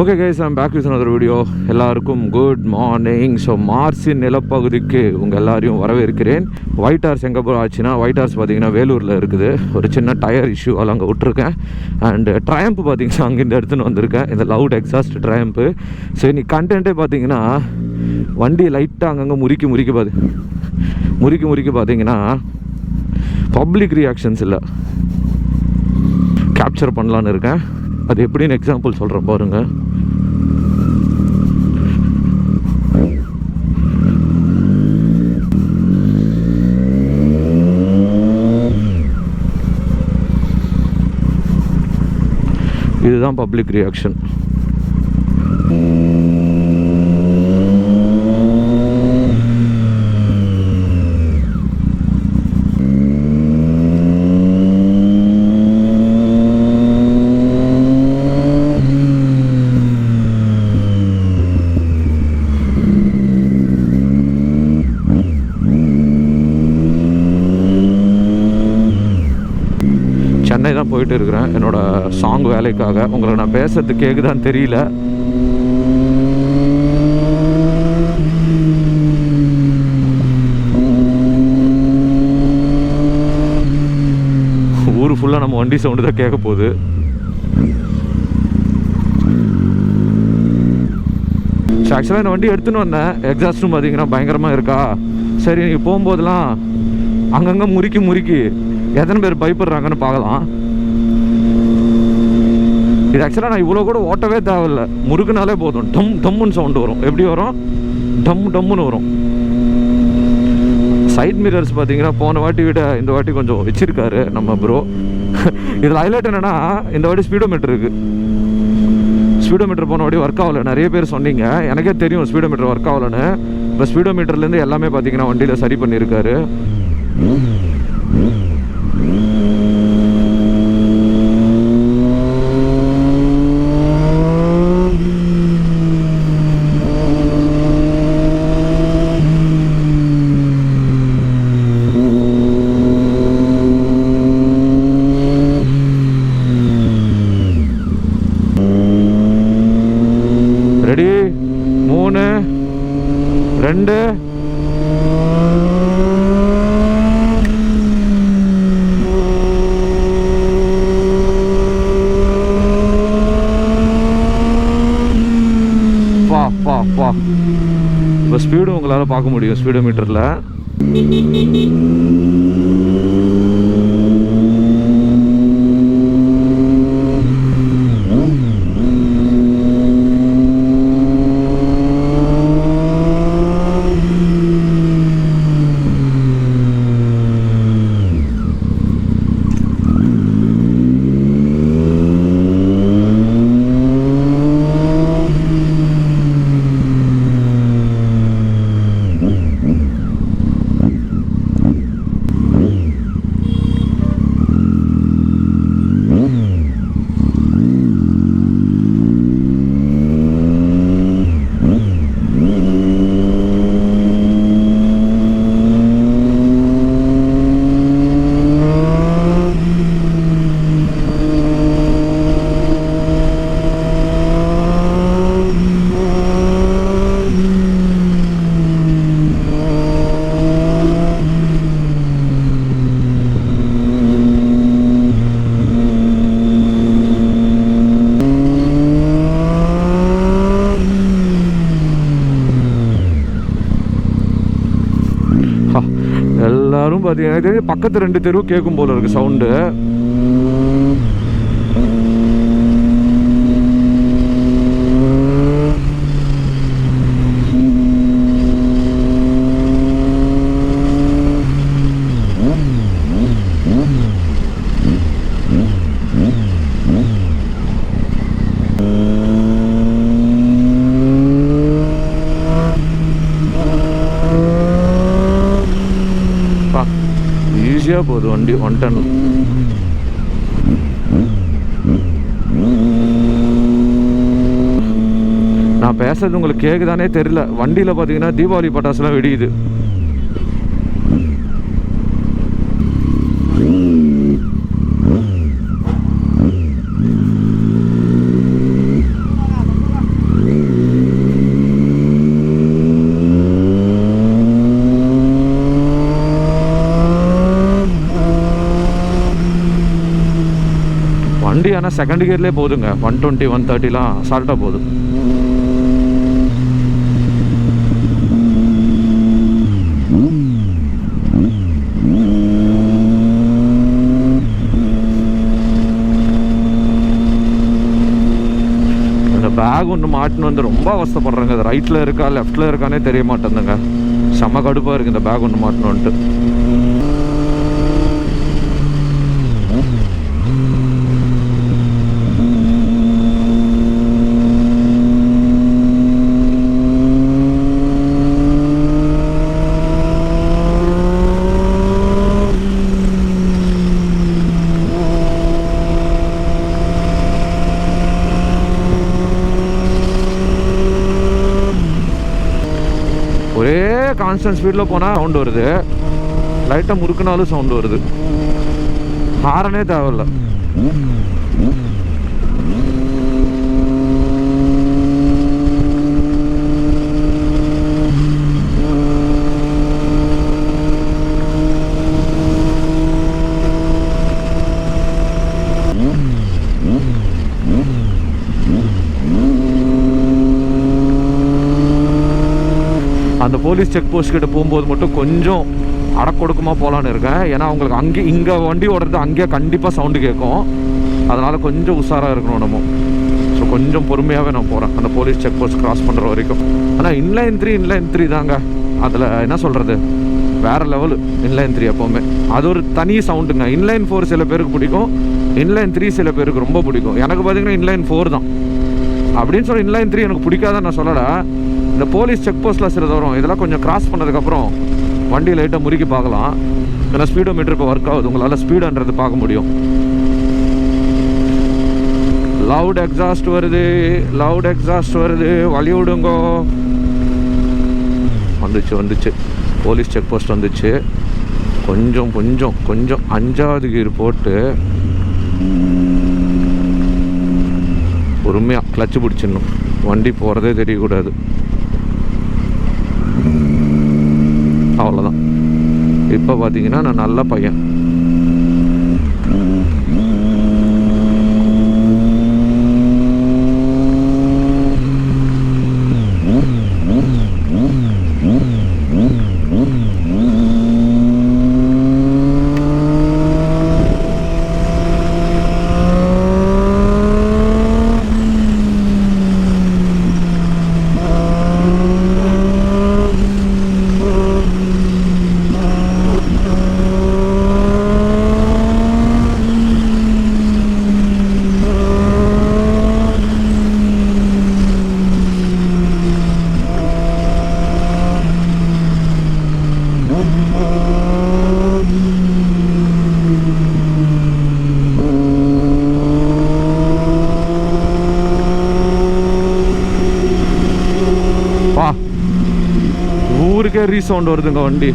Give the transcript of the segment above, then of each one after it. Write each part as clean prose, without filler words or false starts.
Okay guys, I'm back with another video. எல்லாருக்கும் good morning. So மார்ஸின் நிலப்பகுதிக்கு உங்கள் எல்லாரையும் வரவேற்கிறேன். ஒயிட் ஹார்ஸ் எங்கே போய் ஆச்சுன்னா, ஒயிட் ஹார்ஸ் பார்த்தீங்கன்னா வேலூரில் இருக்குது. ஒரு சின்ன டயர் இஷ்யூ அதெல்லாம் அங்கே விட்டுருக்கேன். அண்டு ட்ரையம்ப் பார்த்தீங்கன்னா அங்கேருந்து எடுத்துன்னு வந்திருக்கேன், இந்த லவுட் எக்ஸாஸ்ட் ட்ரையம்ப்பு. ஸோ இன்னைக்கு கண்டென்ட்டே பார்த்தீங்கன்னா வண்டி லைட்டாக அங்கங்கே முறுக்கி பார்த்தீங்கன்னா பப்ளிக் ரியாக்ஷன்ஸ் இல்லை கேப்சர் பண்ணலான்னு இருக்கேன். அது எப்படின்னு எக்ஸாம்பிள் சொல்கிறேன் பாருங்கள். இதுதான் பப்ளிக் ரியாக்ஷன். சென்னை தான் போயிட்டு இருக்கிறேன் என்னோடய சாங் வேலைக்காக. உங்களுக்கு நான் பேசுறது கேட்குதான்னு தெரியல. ஊர் ஃபுல்லாக நம்ம வண்டி சவுண்டு தான் கேட்க போகுது. ஸோ ஆக்சுவலாக இந்த வண்டி எடுத்துன்னு வந்தேன். எக்ஸாஸ்ட்டும் பார்த்தீங்கன்னா பயங்கரமாக இருக்கா. சரி நீங்கள் போகும்போதெல்லாம் அங்கங்கே முறுக்கி எத்தனை பேர் பயப்படுறாங்கன்னு பார்க்கலாம். இது ஆக்சுவலாக நான் இவ்வளோ கூட ஓட்டவே தேவையில்லை, முறுக்குனாலே போதும். டம்முன்னு சவுண்டு வரும். எப்படி வரும்? டம்முன்னு வரும். சைட் மிரர்ஸ் பார்த்தீங்கன்னா போன வாட்டி விட இந்த வாட்டி கொஞ்சம் வச்சிருக்காரு நம்ம ப்ரோ. இதில் ஹைலைட் என்னென்னா, இந்த வாட்டி ஸ்பீடோமீட்டர் இருக்குது. ஸ்பீடோமீட்டர் போன வாட்டி ஒர்க் ஆகலை. நிறைய பேர் சொன்னீங்க, எனக்கே தெரியும் ஸ்பீடோமீட்டர் ஒர்க் ஆகலைன்னு. இப்போ ஸ்பீடோமீட்டர்லேருந்து எல்லாமே பார்த்தீங்கன்னா வண்டியில் சரி பண்ணியிருக்காரு. ரெடி 3 2 பா. இப்போ ஸ்பீடும் உங்களால் பார்க்க முடியும் ஸ்பீடோமீட்டரில். எல்லாரும் பார்த்தீங்கன்னா பக்கத்து 2 தெரு கேட்கும் போல இருக்கு சவுண்டு. ஈஸியாக போகுது வண்டி 1 டன். நான் பேசுறது உங்களுக்கு கேட்குதானே தெரியல. வண்டியில் பார்த்தீங்கன்னா தீபாவளி பட்டாசுலாம் வெடிக்குது. ஆனால் செகண்ட் கியர்லேயே போகுதுங்க. 120 130லாம் அசால்ட்டாக போகுது. பேக் ஒன்று மாட்டின்னு வந்து ரொம்ப அவஸ்தப்படுறாங்க. அது ரைட்டில் இருக்கா லெஃப்டில் இருக்கானே தெரிய மாட்டேங்குதுங்க. செம்ம கடுப்பாக இருக்குது இந்த பேக் ஒன்று மாட்டணுன்ட்டு. ஒரே கான்ஸ்டன்ட் ஸ்பீடில் போனால் சவுண்டு வருது, லைட்டாக முறுக்குனாலும் சவுண்டு வருது. ஹாரனே தேவையில்லை. அந்த போலீஸ் செக் போஸ்ட் கிட்ட போகும்போது மட்டும் கொஞ்சம் அடக்கொடுக்கமாக போகலான்னு இருக்கேன். ஏன்னா அவங்களுக்கு அங்கே இங்கே வண்டி ஓடுறது அங்கேயே கண்டிப்பாக சவுண்டு கேட்கும். அதனால் கொஞ்சம் உஷாராக இருக்கணும் நம்ம. ஸோ கொஞ்சம் பொறுமையாகவே நான் போகிறேன் அந்த போலீஸ் செக் போஸ்ட் கிராஸ் பண்ணுற வரைக்கும். ஆனால் இன்லைன் த்ரீ தாங்க. அதில் என்ன சொல்கிறது, வேறு லெவலு இன்லைன் 3 எப்போவுமே. அது ஒரு தனி சவுண்டுங்க. இன்லைன் 4 சில பேருக்கு பிடிக்கும், இன்லைன் 3 சில பேருக்கு ரொம்ப பிடிக்கும். எனக்கு பார்த்தீங்கன்னா இன்லைன் 4 தான். அப்படின்னு சொல்லி இன்லைன் 3 எனக்கு பிடிக்காதான் நான் சொல்லலை. இந்த போலீஸ் செக் போஸ்ட்டில் சில வரும், இதெல்லாம் கொஞ்சம் கிராஸ் பண்ணதுக்கப்புறம் வண்டி லைட்டாக முறுக்கி பார்க்கலாம். ஏன்னா ஸ்பீடோ மீட்டர் இப்போ ஒர்க் ஆகுது, உங்களால் ஸ்பீடுன்றது பார்க்க முடியும். லவுட் எக்ஸாஸ்ட் வருது, லவுட் எக்ஸாஸ்ட் வருது, வழி விடுங்கோ. வந்துச்சு போலீஸ் செக் போஸ்ட் வந்துச்சு. கொஞ்சம் 5வது கீர் போட்டு பொறுமையாக கிளச்சு பிடிச்சிடணும். வண்டி போகிறதே தெரியக்கூடாது. அவ்வளோதான். இப்போ பார்த்தீங்கன்னா நான் நல்ல பையன். ஊருக்கே ரீசவுண்ட் வருதுங்க வண்டி.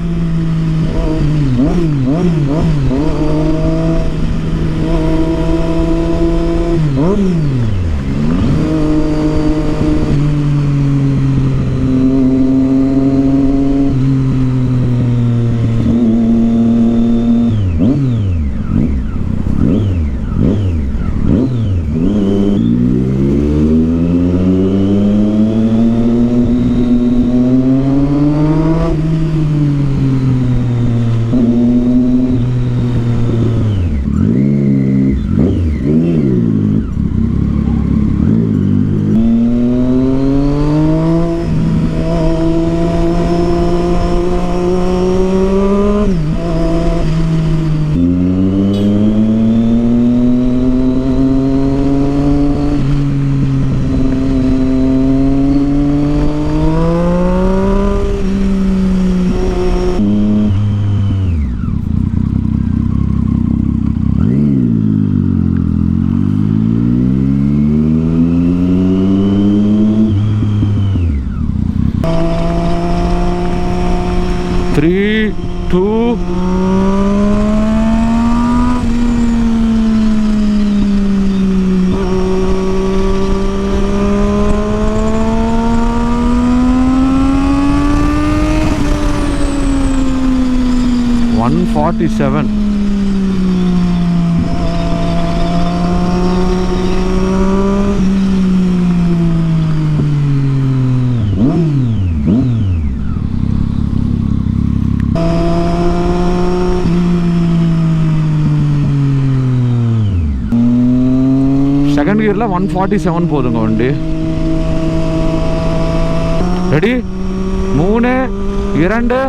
கியரில் 147 போதுங்க வண்டி. ரெடி 3 2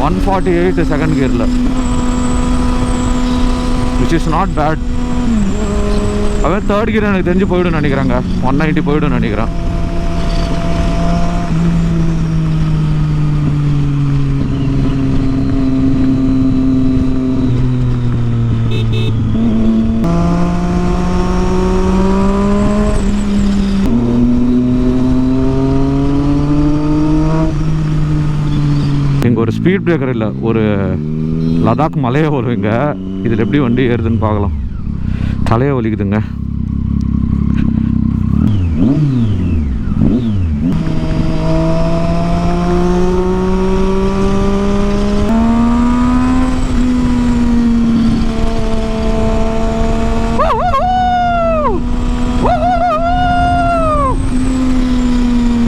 148 செகண்ட் கியரில், which is not bad. அவன் தேர்ட் கியர் எனக்கு தெரிஞ்சு போய்டும் நினைக்கிறாங்க, 190 போய்டும் நினைக்கிறேன். இங்கே ஒரு ஸ்பீட் பிரேக்கர் இல்லை, ஒரு லடாக் மலையே வருவீங்க. இதில் எப்படி வண்டி ஏறுதுன்னு பார்க்கலாம். தலையை வலிக்குதுங்க.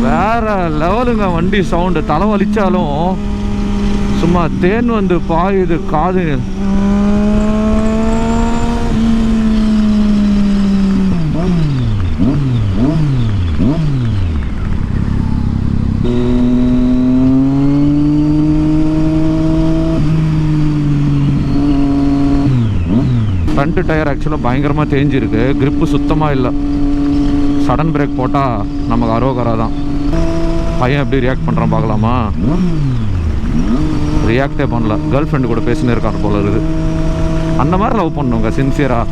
வேற லெவலுங்க வண்டி சவுண்டு. தலை வலிச்சாலும் சும்மா தேன் வந்து பாயுது காது. ஃப்ரண்ட் டயர் ஆக்சுவலாக பயங்கரமாக தேஞ்சிருக்கு, கிரிப்பு சுத்தமாக இல்லை. சடன் பிரேக் போட்டால் நமக்கு அரோகரா தான். பையன் எப்படி ரியாக்ட் பண்ணுறான் பார்க்கலாமா? ரியாக்டே பண்ணல, கேர்ள் ஃப்ரெண்டு கூட பேசினே இருக்காரு போல இருக்குது. அந்த மாதிரி லவ் பண்ணுங்க சின்சியராக.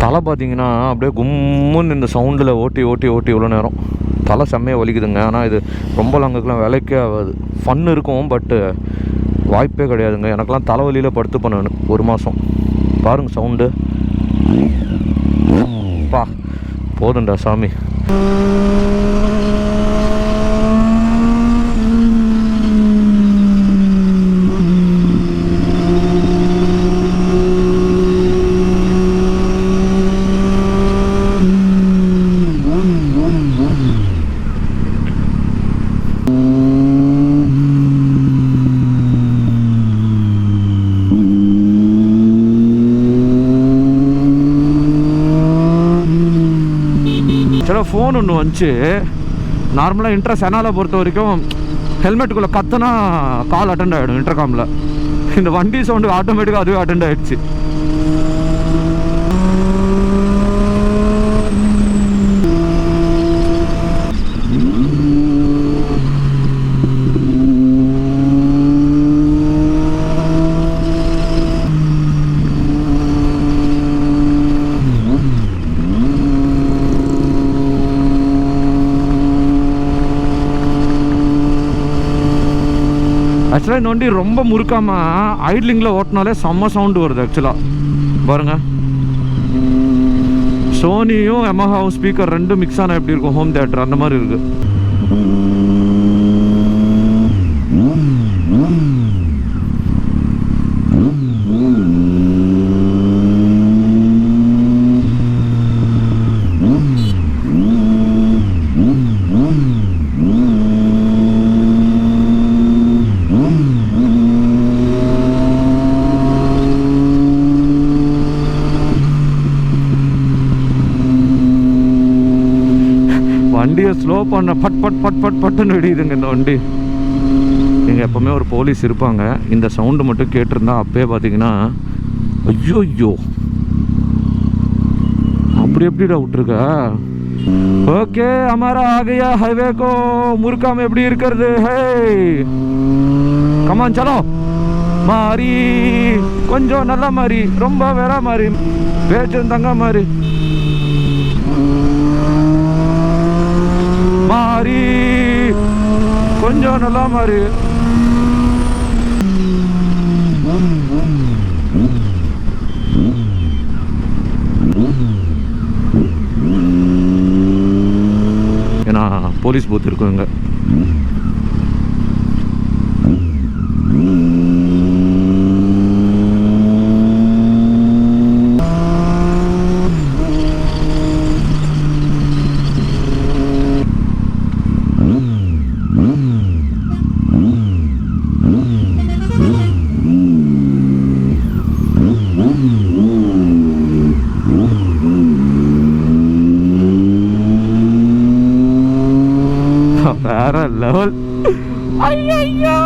தலை பார்த்தீங்கன்னா அப்படியே கும்முன்னு இந்த சவுண்டில் ஓட்டி ஓட்டி ஓட்டி இவ்வளோ நேரம் தலை செம்மையாக வலிக்குதுங்க. ஆனால் இது ரொம்ப லாங்குக்கெலாம் விலைக்கே ஆகாது. ஃபன் இருக்கும், பட்டு வாய்ப்பே கிடையாதுங்க. எனக்கெல்லாம் தலைவலியில் படுத்து பண்ணேன் 1 மாதம். பாருங்கள் சவுண்டு, பா போதுண்டா சாமி. ஃபோன் ஒன்று வந்துச்சு. நார்மலாக இன்ட்ரா செனாலை பொறுத்த வரைக்கும் ஹெல்மெட்டுக்குள்ளே கத்துனா கால் அட்டெண்ட் ஆகிடும் இன்டர்காமில். இந்த வண்டி சவுண்டு ஆட்டோமேட்டிக்காக அதுவே அட்டெண்ட் ஆகிடுச்சு. ஆக்சுவலாக இந்த வண்டி ரொம்ப முறுக்காமல் ஐட்லிங்கில் ஓட்டினாலே செம்ம சவுண்டு வருது. ஆக்சுவலாக பாருங்கள், சோனியும் யமஹாவும் ஸ்பீக்கர் ரெண்டும் மிக்ஸ் ஆனால் எப்படி இருக்கும், ஹோம் தியேட்டர் அந்த மாதிரி இருக்குது. வண்டியை ஸ்லோ பண்ண பட் பட் பட் பட் பட்டுன்னு வெடியுதுங்க இந்த வண்டி. இங்கே எப்போவுமே ஒரு போலீஸ் இருப்பாங்க. இந்த சவுண்டு மட்டும் கேட்டிருந்தா அப்பயே பார்த்தீங்கன்னா ஐயோ ஐயோ அப்படி எப்படிடா விட்டுருக்க. ஓகே हमारा आ गया हाईवे को. முறுக்காம எப்படி இருக்கிறது? ஹே கமான் சலோ. மாறி கொஞ்சம் நல்லா மாறி, ரொம்ப வேற மாறி, பேச்சு தங்க மாறி மாறி, கொஞ்சம் நல்லா மாறி. ஏன்னா போலீஸ் பூத் இருக்குங்க. வேற லெவல். ஐயோ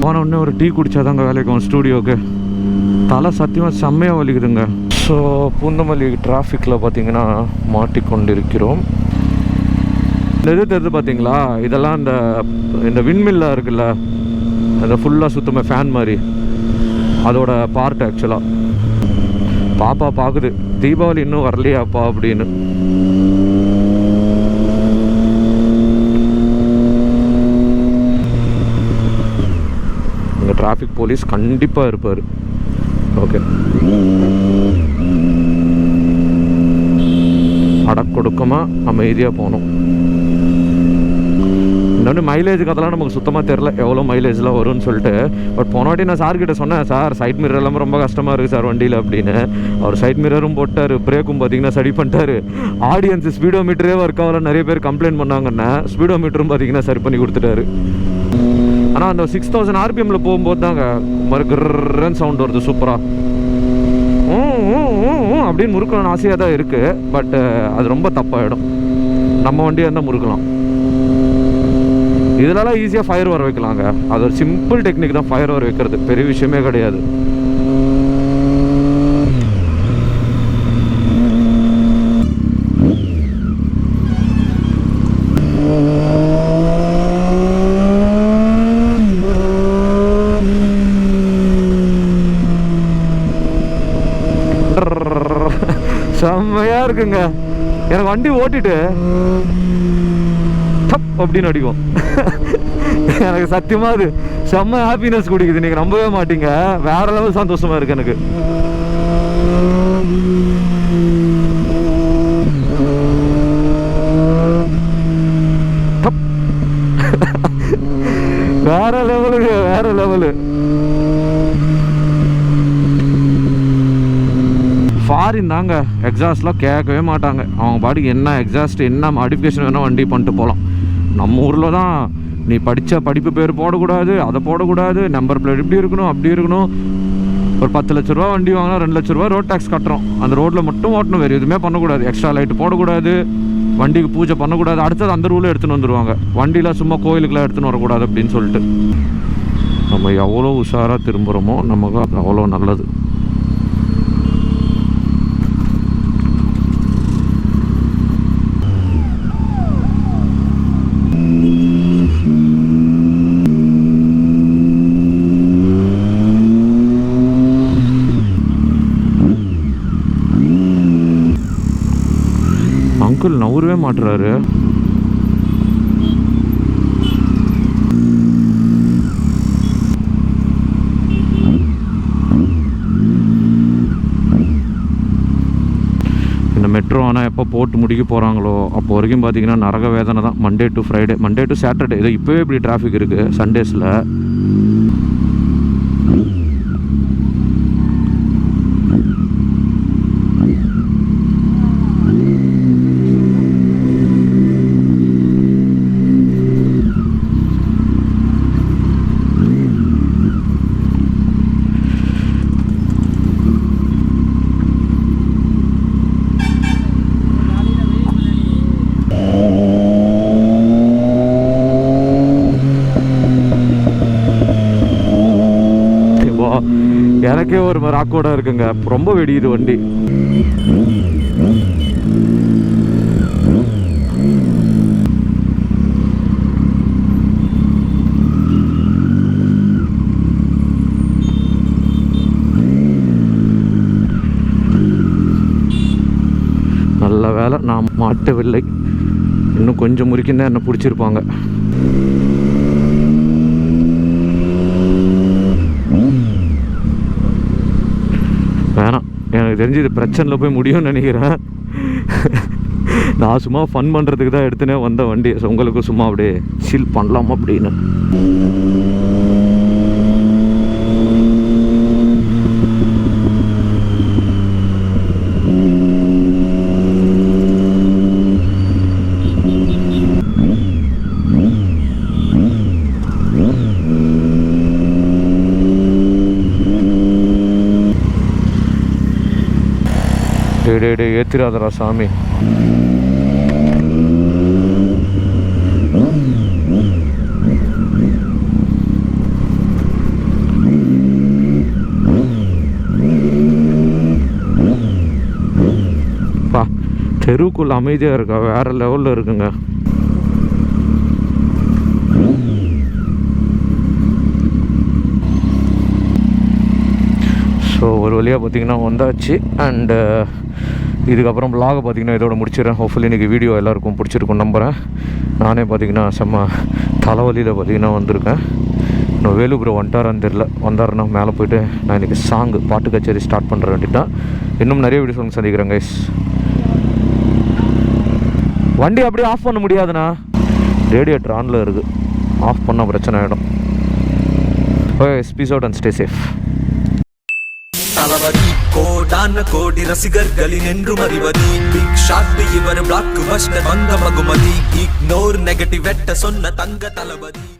போன உடனே ஒரு டீ குடிச்சாதாங்க வேலைக்கும் ஸ்டூடியோக்கு. தலை சத்தியமாக செம்மையாக வலிக்குதுங்க. ஸோ பூந்தமல்லி டிராஃபிக்கில் பார்த்தீங்கன்னா மாட்டிக்கொண்டிருக்கிறோம். இந்த இது தெரிஞ்சு பார்த்தீங்களா, இதெல்லாம் இந்த விண்மில்லாக இருக்குல்ல, அந்த ஃபுல்லாக சுத்தமாக ஃபேன் மாதிரி, அதோட பார்ட் ஆக்சுவலாக. பாப்பா பார்க்குது தீபாவளி இன்னும் வரலையாப்பா அப்படின்னு. இங்கே டிராஃபிக் போலீஸ் கண்டிப்பாக இருப்பார். ஓகே, அடக்கொடுக்கமாக அமைதியாக போகணும். இன்னொன்று மைலேஜுக்கு அதெல்லாம் நமக்கு சுத்தமாக தெரில எவ்வளோ மைலேஜ்லாம் வரும்னு சொல்லிட்டு. பட் போன வாட்டி நான் சார்கிட்ட சொன்னேன், சார் சைட் மிரர் எல்லாமே ரொம்ப கஷ்டமாக இருக்குது சார் வண்டியில் அப்படின்னு. அவர் சைட் மிரரும் போட்டார், பிரேக்கும் பார்த்தீங்கன்னா சரி பண்ணிட்டார். ஆடியன்ஸ் ஸ்பீடோ மீட்டரே ஒர்க் ஆகல நிறைய பேர் கம்ப்ளைண்ட் பண்ணாங்கன்னா, ஸ்பீடோ மீட்டரும் பார்த்தீங்கன்னா சரி பண்ணி கொடுத்துட்டாரு. ஆனால் அந்த 6000 RPMல போகும்போது தாங்க மாதிரி கிரன்னு சவுண்ட் வருது சூப்பராக. அப்படின்னு முறுக்கணும்னு ஆசையாக தான் இருக்குது. பட் அது ரொம்ப தப்பாகிடும். நம்ம வண்டியாக இருந்தால் முறுக்கலாம். இதெல்லாம் ஈஸியாக ஃபயர் வர வைக்கலாங்க. அது ஒரு சிம்பிள் டெக்னிக் தான், ஃபயர் வர வைக்கிறது பெரிய விஷயமே கிடையாது. செம்மையா இருக்குங்க. எனக்கு வண்டி ஓட்டிட்டு அப்படின்னு அடிக்கும். எனக்கு சத்தியமா அது செம்ம ஹாப்பினஸ் குடிக்குது. நீங்க நம்பவே மாட்டீங்க, வேற லெவல் சந்தோஷமா இருக்கு எனக்கு. வேற லெவலுங்க, வேற லெவலு. ஃபாரின் தாங்க எக்ஸாஸ்ட்லாம் கேட்கவே மாட்டாங்க. அவங்க பாட்டுக்கு என்ன எக்ஸாஸ்ட் என்ன மாடிஃபிகேஷன் வேணால் வண்டி பண்ணிட்டு போகலாம். நம்ம ஊரில் தான் நீ படித்த படிப்பு பேர் போடக்கூடாது, அதை போடக்கூடாது, நம்பர் பிளேட் இப்படி இருக்கணும் அப்படி இருக்கணும். ஒரு 10 லட்ச ரூபா வண்டி வாங்கினா 2 லட்ச ரூபா ரோட் டேக்ஸ் கட்டுறோம். அந்த ரோட்டில் மட்டும் ஓட்டணும், வேறு எதுவுமே பண்ணக்கூடாது. எக்ஸ்ட்ரா லைட்டு போடக்கூடாது, வண்டிக்கு பூஜை பண்ணக்கூடாது. அடுத்தது அந்த ரூலை எடுத்துன்னு வந்துடுவாங்க. வண்டியில் சும்மா கோயிலுக்குலாம் எடுத்துன்னு வரக்கூடாது அப்படின்னு சொல்லிட்டு. நம்ம எவ்வளோ உஷாராக திரும்புகிறோமோ நமக்கு அது அவ்வளோ நல்லது. அங்கிள் நவுறவே மாட்டுறாரு. இந்த மெட்ரோ ஆனால் எப்போ போட்டு முடிக்க போகிறாங்களோ அப்போ வரைக்கும் பார்த்தீங்கன்னா நரக வேதனை தான். Monday to Friday, Monday to Saturday. இது இப்போவே இப்படி டிராஃபிக் இருக்குது சண்டேஸில். எனக்கே ஒரு மாதிரி ஆக்கோட இருக்குங்க, ரொம்ப வெடியுது வண்டி. நல்ல வேலை நான் மாட்டவில்லை. இன்னும் கொஞ்சம் முறிக்கின்னு என்ன பிடிச்சிருப்பாங்க. வேணாம், எனக்கு தெரிஞ்சு இது பிரச்சனையில் போய் முடியும்னு நினைக்கிறேன். நான் சும்மா ஃபன் பண்ணுறதுக்கு தான் எடுத்துனே வந்த வண்டி. ஸோ உங்களுக்கு சும்மா அப்படியே சில் பண்ணலாம் அப்படின்னு. ஏற்றிராதரா சாமி. தெருவுக்குள்ள அமைதியாக இருக்கா, வேறு லெவலில் இருக்குங்க. ஸோ ஒரு வழியாக பார்த்திங்கன்னா வந்தாச்சு. அண்டு இதுக்கப்புறம் vlog பார்த்திங்கன்னா இதோட முடிச்சிடறேன். ஹோப்ஃபுல்லி இன்றைக்கி வீடியோ எல்லாருக்கும் பிடிச்சிருக்கும் நம்புகிறேன். நானே பார்த்திங்கன்னா செம்ம தலைவலியில் பார்த்திங்கன்னா வந்திருக்கேன். இன்னும் வேலு ப்ரோ வந்துட்டாரான்னு தெரில. வந்தாருன்னா மேலே போய்ட்டு நான் இன்றைக்கி பாட்டு கச்சேரி ஸ்டார்ட் பண்ணுற வேண்டியதான். இன்னும் நிறைய வீடியோஸ் வந்து சந்திக்கிறேன் கைஸ். வண்டி அப்படியே ஆஃப் பண்ண முடியாதுண்ணா, ரேடியேட்டர் ஆனில் இருக்குது. ஆஃப் பண்ணால் பிரச்சனை ஆகிடும். Okay, peace out and stay safe. Thalapathy கோடான கோடி ரசிகர்களின் என்றும் அறிவதி. பிக் ஷாட் இவர் பிளாக் பஸ்டர் வந்த மகுமதி. இக்னோர் நெகட்டிவ் வெட்ட சொன்ன தங்க தளபதி.